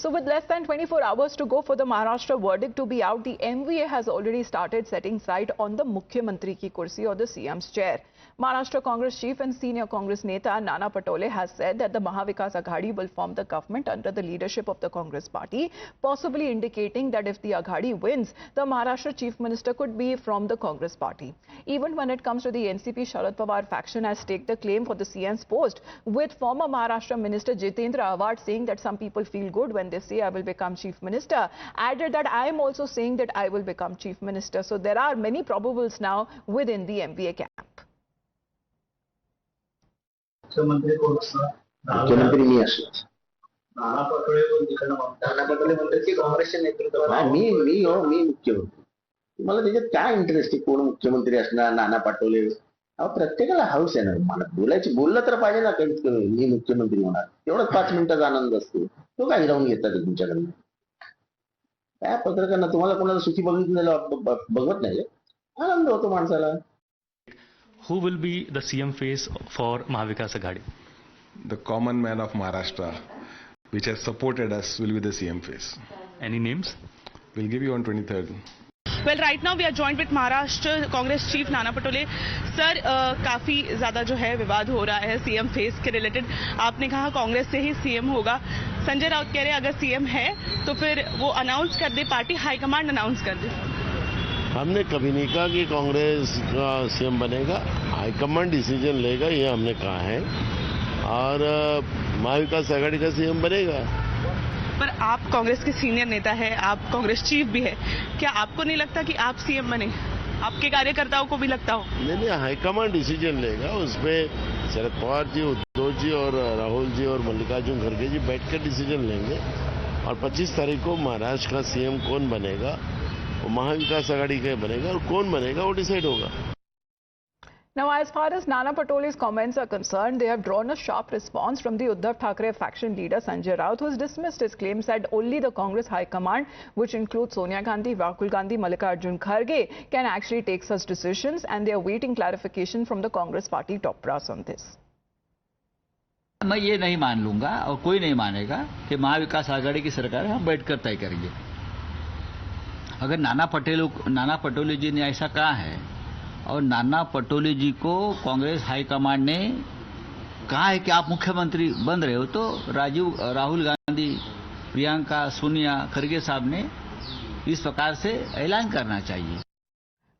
So with less than 24 hours to go for the Maharashtra verdict to be out, the MVA has already started setting sight on the Mukhyamantri ki kursi or the CM's chair. Maharashtra Congress chief and senior Congress Neta Nana Patole has said that the Mahavikas Aghadi will form the government under the leadership of the Congress party, possibly indicating that if the Aghadi wins, the Maharashtra chief minister could be from the Congress party. Even when it comes to the NCP, Sharad Pawar faction has staked the claim for the CM's post, with former Maharashtra minister Jitendra Awad saying that some people feel good when they say I will become chief minister, added that I am also saying that I will become chief minister. So there are many probables now within the MVA camp. मुख्यमंत्री मी असलो मी मुख्यमंत्री मला त्याच्यात काय interest आहे कोण मुख्यमंत्री असणार नाना पाटोले प्रत्येकाला हाऊस आहे ना मला बोललं तर पाहिजे ना कमीत कमी मी मुख्यमंत्री होणार तेवढंच 5 मिनिटाचा आनंद असतो तो काय हिरावून घेतात तुमच्याकडनं काय पत्रकारांना तुम्हाला कोणाला सुखी बघत नाही आनंद होतो माणसाला. Who will be the CM face for Mahavikas Aghadi? The common man of Maharashtra, which has supported us, will be the CM face. Any names? We'll give you on 23rd. Well, right now we are joined with Maharashtra Congress Chief Nana Patole. Sir, काफी ज्यादा जो है विवाद हो रहा है CM face के related. आपने कहा कांग्रेस से ही सीएम होगा. संजय राउत कह रहे हैं अगर सीएम है तो फिर वो अनाउंस कर दे, पार्टी हाईकमांड अनाउंस कर दे. हमने कभी नहीं कहा कि कांग्रेस का सीएम बनेगा, हाईकमांड डिसीजन लेगा ये हमने कहा है. और महाविकास आघाड़ी का सीएम बनेगा. पर आप कांग्रेस के सीनियर नेता है, आप कांग्रेस चीफ भी है, क्या आपको नहीं लगता कि आप सीएम बने? आपके कार्यकर्ताओं को भी लगता हो? नहीं, हाईकमांड डिसीजन लेगा. उसमें शरद पवार जी, उद्धव जी और राहुल जी और मल्लिकार्जुन खड़गे जी बैठकर डिसीजन लेंगे. और 25 तारीख को महाराष्ट्र का सीएम कौन बनेगा, वो महाविकास आघाड़ी का बनेगा, और कौन बनेगा वो डिसाइड होगा. Now, as far as Nana Patole's comments are concerned, they have drawn a sharp response from the Uddhav Thackeray faction leader Sanjay Raut, who has dismissed his claims that only the Congress High Command, which includes Sonia Gandhi, Rahul Gandhi, Mallikarjun Kharge, can actually take such decisions, and they are waiting clarification from the Congress party top brass on this. मैं ये नहीं मान लूंगा और कोई नहीं मानेगा कि महाविकास आघाड़ी की सरकार हम बैठकर तय करेंगे. अगर नाना पटोले जी ने ऐसा कहा है और नाना पटोले जी को कांग्रेस हाईकमांड ने कहा है कि आप मुख्यमंत्री बन रहे हो, तो राहुल गांधी, प्रियंका, सोनिया, खरगे साहब ने इस प्रकार से ऐलान करना चाहिए.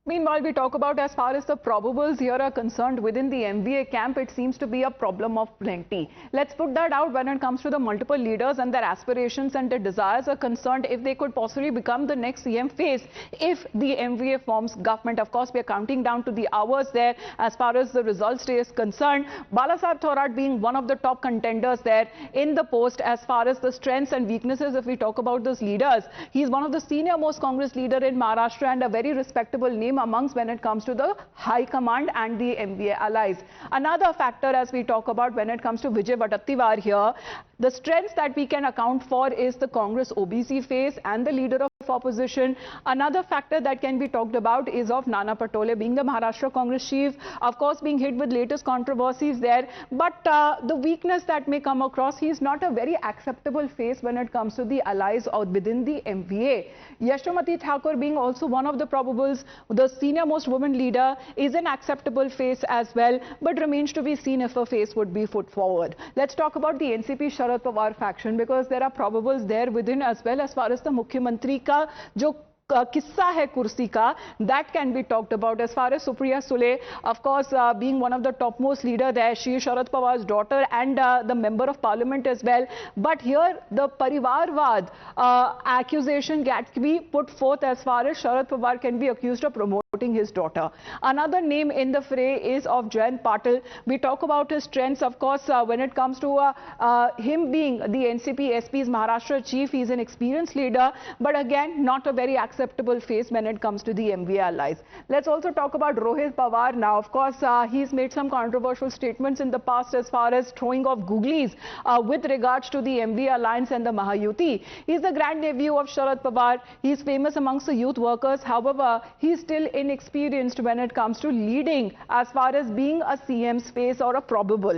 Meanwhile, we talk about as far as the probables here are concerned within the MVA camp, it seems to be a problem of plenty. Let's put that out when it comes to the multiple leaders and their aspirations and their desires are concerned, if they could possibly become the next CM face if the MVA forms government. Of course, we are counting down to the hours there as far as the results day is concerned. Balasaheb Thorat being one of the top contenders there in the post as far as the strengths and weaknesses. If we talk about those leaders, he's one of the senior most Congress leader in Maharashtra and a very respectable name amongst when it comes to the High Command and the MVA allies. Another factor as we talk about when it comes to Vijay Vattattiwar here, the strengths that we can account for is the Congress OBC face and the leader of opposition. Another factor that can be talked about is of Nana Patole being the Maharashtra Congress chief, of course being hit with latest controversies there, but the weakness that may come across, he is not a very acceptable face when it comes to the allies or within the MVA. Yashomati Thakur being also one of the probables, the senior most woman leader, is an acceptable face as well, but remains to be seen if a face would be put forward. Let's talk about the NCP Sharad Pawar faction, because there are probables there within as well as far as the Mukhyamantri का जो किस्सा है कुर्सी का, that can be talked about. As far as Supriya Sule, of course, being one of the topmost leader there, she is Sharad Pawar's daughter and the member of parliament as well. But here the Parivarvad accusation can be put forth as far as Sharad Pawar can be accused of promoting his daughter. Another name in the fray is of Jayant Patil. We talk about his strengths, of course, when it comes to him being the NCP SP's Maharashtra chief. He's an experienced leader, but again, not a very acceptable face when it comes to the MVA allies. Let's also talk about Rohit Pawar now. Of course, he's made some controversial statements in the past as far as throwing off googlies with regards to the MVA alliance and the Mahayuti. He's the grandnephew of Sharad Pawar. He's famous amongst the youth workers. However, he's still inexperienced when it comes to leading as far as being a CM's face or a probable.